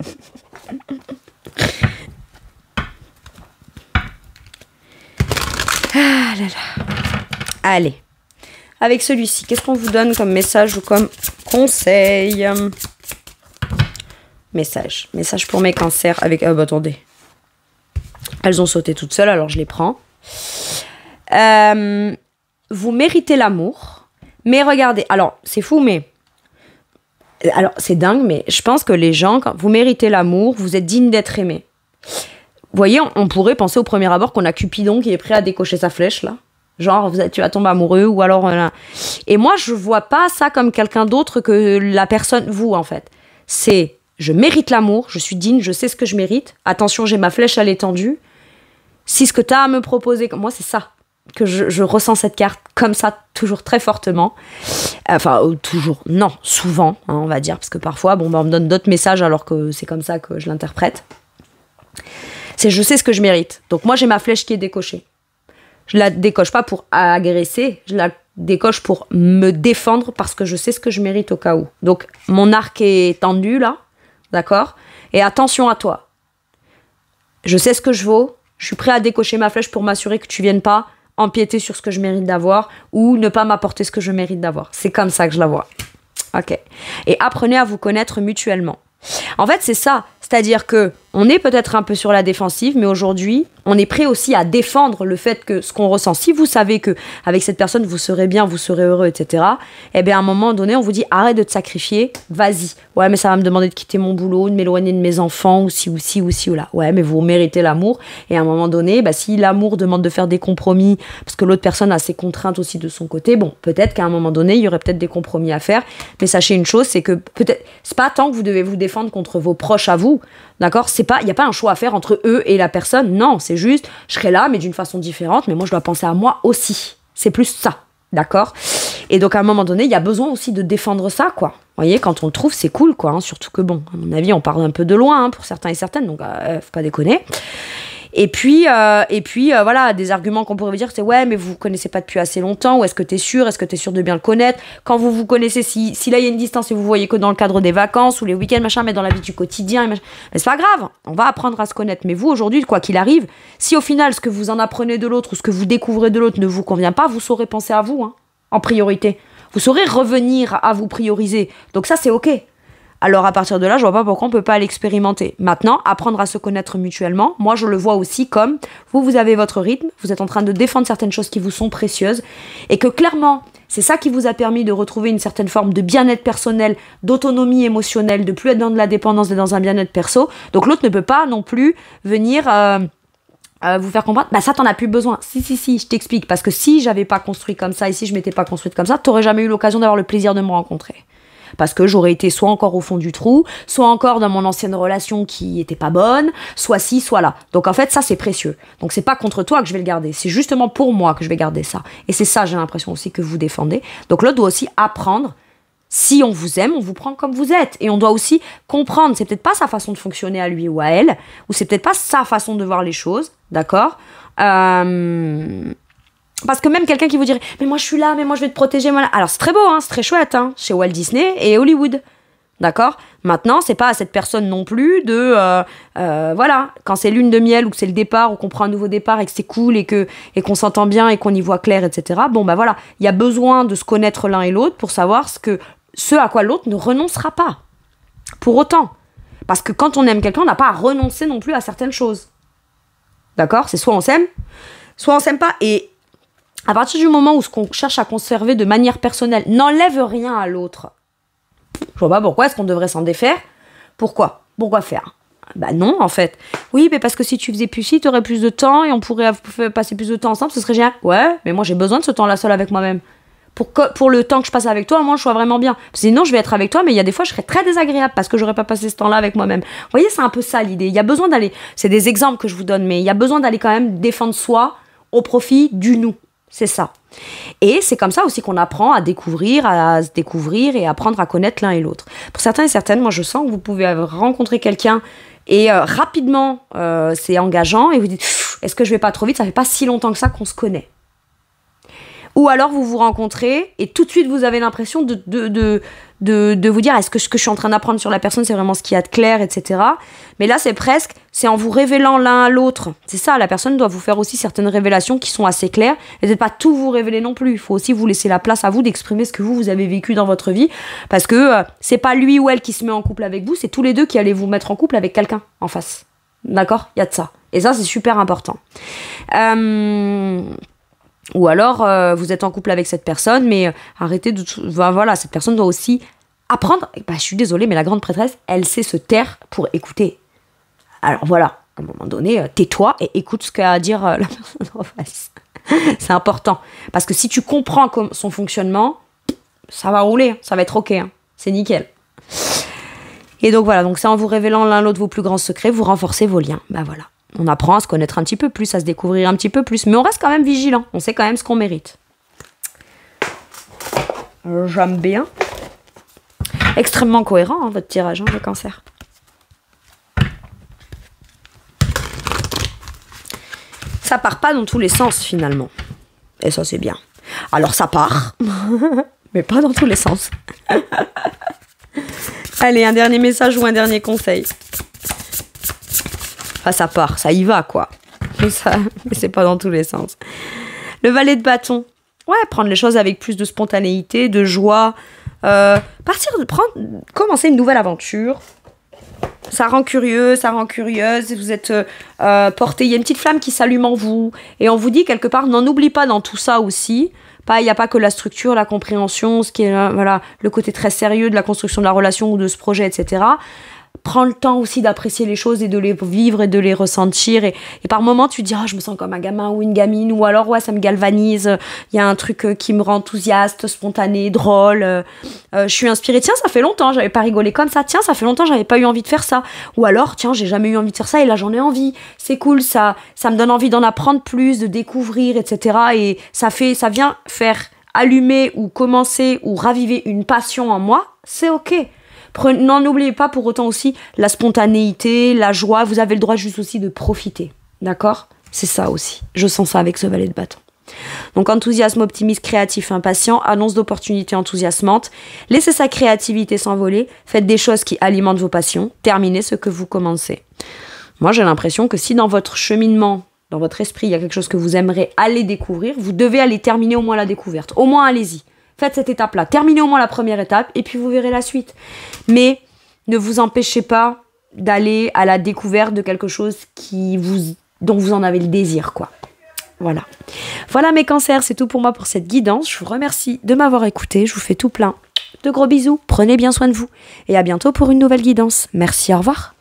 Ah là là. Allez. Avec celui-ci, qu'est-ce qu'on vous donne comme message ou comme conseil? Message pour mes cancers avec... attendez. Elles ont sauté toutes seules, alors je les prends. Vous méritez l'amour. Mais regardez, alors c'est fou, mais... Alors c'est dingue, mais je pense que les gens, quand vous méritez l'amour, vous êtes digne d'être aimé. Vous voyez, on pourrait penser au premier abord qu'on a Cupidon qui est prêt à décocher sa flèche, là. Genre, tu vas tomber amoureux, ou alors... Et moi, je vois pas ça comme quelqu'un d'autre que la personne, vous, en fait. C'est, je mérite l'amour, je suis digne, je sais ce que je mérite. Attention, j'ai ma flèche à l'étendue. Si ce que tu as à me proposer... Moi, c'est ça que je ressens cette carte comme ça, toujours très fortement. Enfin, toujours, non, souvent, hein, on va dire. Parce que parfois, on me donne d'autres messages alors que c'est comme ça que je l'interprète. C'est je sais ce que je mérite. Donc moi, j'ai ma flèche qui est décochée. Je la décoche pas pour agresser, je la décoche pour me défendre parce que je sais ce que je mérite au cas où. Donc mon arc est tendu là, d'accord ? Et attention à toi. Je sais ce que je vaux, je suis prêt à décocher ma flèche pour m'assurer que tu viennes pas empiéter sur ce que je mérite d'avoir ou ne pas m'apporter ce que je mérite d'avoir. C'est comme ça que je la vois. Ok. Et apprenez à vous connaître mutuellement. En fait, c'est ça. C'est-à-dire que on est peut-être un peu sur la défensive, mais aujourd'hui, on est prêt aussi à défendre le fait que ce qu'on ressent. Si vous savez que avec cette personne, vous serez bien, vous serez heureux, etc., eh bien, à un moment donné, on vous dit, arrête de te sacrifier, vas-y. Ouais, mais ça va me demander de quitter mon boulot, de m'éloigner de mes enfants, ou ci, ou là. Ouais, mais vous méritez l'amour. Et à un moment donné, si l'amour demande de faire des compromis, parce que l'autre personne a ses contraintes aussi de son côté, bon, peut-être qu'à un moment donné, il y aurait peut-être des compromis à faire. Mais sachez une chose, c'est que peut-être, c'est pas tant que vous devez vous défendre contre vos proches à vous, d'accord ? Il n'y a pas un choix à faire entre eux et la personne. Non, c'est juste, je serai là, mais d'une façon différente. Mais moi, je dois penser à moi aussi. C'est plus ça, d'accord ? Et donc, à un moment donné, il y a besoin aussi de défendre ça, quoi. Vous voyez, quand on le trouve, c'est cool, quoi. Hein, surtout que, bon, à mon avis, on part un peu de loin, hein, pour certains et certaines, donc faut pas déconner. Et puis, voilà, des arguments qu'on pourrait vous dire, c'est ouais, mais vous vous connaissez pas depuis assez longtemps, ou est-ce que t'es sûr de bien le connaître? Quand vous vous connaissez, si là il y a une distance et vous voyez que dans le cadre des vacances ou les week-ends, machin, mais dans la vie du quotidien, mais c'est pas grave, on va apprendre à se connaître. Mais vous, aujourd'hui, quoi qu'il arrive, si au final, ce que vous en apprenez de l'autre ou ce que vous découvrez de l'autre ne vous convient pas, vous saurez penser à vous, hein, en priorité. Vous saurez revenir à vous prioriser. Donc ça, c'est ok. Alors à partir de là, je vois pas pourquoi on peut pas l'expérimenter. Maintenant, apprendre à se connaître mutuellement, moi je le vois aussi comme vous avez votre rythme, vous êtes en train de défendre certaines choses qui vous sont précieuses et que clairement, c'est ça qui vous a permis de retrouver une certaine forme de bien-être personnel, d'autonomie émotionnelle, de plus être dans de la dépendance et dans un bien-être perso. Donc l'autre ne peut pas non plus venir vous faire comprendre, bah ça t'en as plus besoin. Si, je t'explique, parce que si j'avais pas construit comme ça et si je m'étais pas construite comme ça, t'aurais jamais eu l'occasion d'avoir le plaisir de me rencontrer. Parce que j'aurais été soit encore au fond du trou, soit encore dans mon ancienne relation qui était pas bonne, soit ci, soit là. Donc en fait, ça c'est précieux. Donc c'est pas contre toi que je vais le garder, c'est justement pour moi que je vais garder ça. Et c'est ça, j'ai l'impression aussi que vous défendez. Donc l'autre doit aussi apprendre, si on vous aime, on vous prend comme vous êtes. Et on doit aussi comprendre, c'est peut-être pas sa façon de fonctionner à lui ou à elle, ou c'est peut-être pas sa façon de voir les choses, d'accord Parce que même quelqu'un qui vous dirait « Mais moi je suis là, mais moi je vais te protéger. » Alors c'est très beau, hein, c'est très chouette, hein, chez Walt Disney et Hollywood. D'accord ? Maintenant, c'est pas à cette personne non plus de... voilà, quand c'est lune de miel ou que c'est le départ ou qu'on prend un nouveau départ et que c'est cool et qu'on s'entend bien et qu'on y voit clair, etc. Bon, bah voilà, il y a besoin de se connaître l'un et l'autre pour savoir ce à quoi l'autre ne renoncera pas. Pour autant. Parce que quand on aime quelqu'un, on n'a pas à renoncer non plus à certaines choses. D'accord ? C'est soit on s'aime pas. Et à partir du moment où ce qu'on cherche à conserver de manière personnelle n'enlève rien à l'autre, je vois pas pourquoi est-ce qu'on devrait s'en défaire. Pourquoi faire? Bah non, en fait. Oui, mais parce que si tu faisais plus ci, t'aurais plus de temps et on pourrait passer plus de temps ensemble, ce serait génial. Ouais, mais moi j'ai besoin de ce temps-là seul avec moi-même. Pour le temps que je passe avec toi, moi je sois vraiment bien. Sinon, je vais être avec toi, mais il y a des fois, je serais très désagréable parce que j'aurais pas passé ce temps-là avec moi-même. Vous voyez, c'est un peu ça l'idée. Il y a besoin d'aller... C'est des exemples que je vous donne, mais il y a besoin d'aller quand même défendre soi au profit du nous. C'est ça. Et c'est comme ça aussi qu'on apprend à se découvrir et apprendre à connaître l'un et l'autre. Pour certains et certaines, moi je sens que vous pouvez rencontrer quelqu'un et rapidement c'est engageant et vous dites « Est-ce que je vais pas trop vite? Ça fait pas si longtemps que ça qu'on se connaît. » Ou alors vous vous rencontrez et tout de suite vous avez l'impression de vous dire est-ce que ce que je suis en train d'apprendre sur la personne c'est vraiment ce qu'il y a de clair, etc. Mais là c'est en vous révélant l'un à l'autre. C'est ça, la personne doit vous faire aussi certaines révélations qui sont assez claires et peut-être pas tout vous révéler non plus. Il faut aussi vous laisser la place à vous d'exprimer ce que vous avez vécu dans votre vie parce que c'est pas lui ou elle qui se met en couple avec vous, c'est tous les deux qui allez vous mettre en couple avec quelqu'un en face. D'accord ? Il y a de ça. Et ça c'est super important. Ou alors, vous êtes en couple avec cette personne, mais arrêtez de... voilà, cette personne doit aussi apprendre... Bah, je suis désolée, mais la grande prêtresse, elle sait se taire pour écouter. Alors voilà, à un moment donné, tais-toi et écoute ce qu'a à dire la personne en face. C'est important. Parce que si tu comprends son fonctionnement, ça va rouler, ça va être ok. Hein. C'est nickel. Et donc voilà, donc c'est en vous révélant l'un l'autre vos plus grands secrets, vous renforcez vos liens. Bah voilà. On apprend à se connaître un petit peu plus, à se découvrir un petit peu plus. Mais on reste quand même vigilant. On sait quand même ce qu'on mérite. J'aime bien. Extrêmement cohérent, hein, votre tirage, hein, le cancer. Ça part pas dans tous les sens, finalement. Et ça, c'est bien. Alors, ça part. Mais pas dans tous les sens. Allez, un dernier message ou un dernier conseil. Enfin, ça part, ça y va, quoi. Mais c'est pas dans tous les sens. Le valet de bâton. Ouais, prendre les choses avec plus de spontanéité, de joie. Commencer une nouvelle aventure. Ça rend curieux, ça rend curieuse. Vous êtes porté. Il y a une petite flamme qui s'allume en vous. Et on vous dit quelque part, n'en oublie pas dans tout ça aussi. Il n'y a pas que la structure, la compréhension, ce qui est voilà, le côté très sérieux de la construction de la relation ou de ce projet, etc. Prends le temps aussi d'apprécier les choses et de les vivre et de les ressentir. Et par moments, tu te dis, je me sens comme un gamin ou une gamine. Ou alors, ouais, ça me galvanise. Il y a un truc qui me rend enthousiaste, spontané, drôle. Je suis inspirée. Tiens, ça fait longtemps, j'avais pas rigolé comme ça. Tiens, ça fait longtemps, j'avais pas eu envie de faire ça. Ou alors, tiens, j'ai jamais eu envie de faire ça et là, j'en ai envie. C'est cool, ça me donne envie d'en apprendre plus, de découvrir, etc. Et ça vient faire allumer ou commencer ou raviver une passion en moi, c'est ok. N'oubliez pas pour autant aussi la spontanéité, la joie. Vous avez le droit juste aussi de profiter. D'accord ? C'est ça aussi. Je sens ça avec ce valet de bâton. Donc enthousiasme, optimiste, créatif, impatient, annonce d'opportunités enthousiasmantes. Laissez sa créativité s'envoler. Faites des choses qui alimentent vos passions. Terminez ce que vous commencez. Moi, j'ai l'impression que si dans votre cheminement, dans votre esprit, il y a quelque chose que vous aimeriez aller découvrir, vous devez aller terminer au moins la découverte. Au moins, allez-y. Faites cette étape-là. Terminez au moins la première étape et puis vous verrez la suite. Mais ne vous empêchez pas d'aller à la découverte de quelque chose dont vous en avez le désir, quoi. Voilà. Voilà mes cancers, c'est tout pour moi pour cette guidance. Je vous remercie de m'avoir écouté. Je vous fais tout plein de gros bisous. Prenez bien soin de vous. Et à bientôt pour une nouvelle guidance. Merci, au revoir.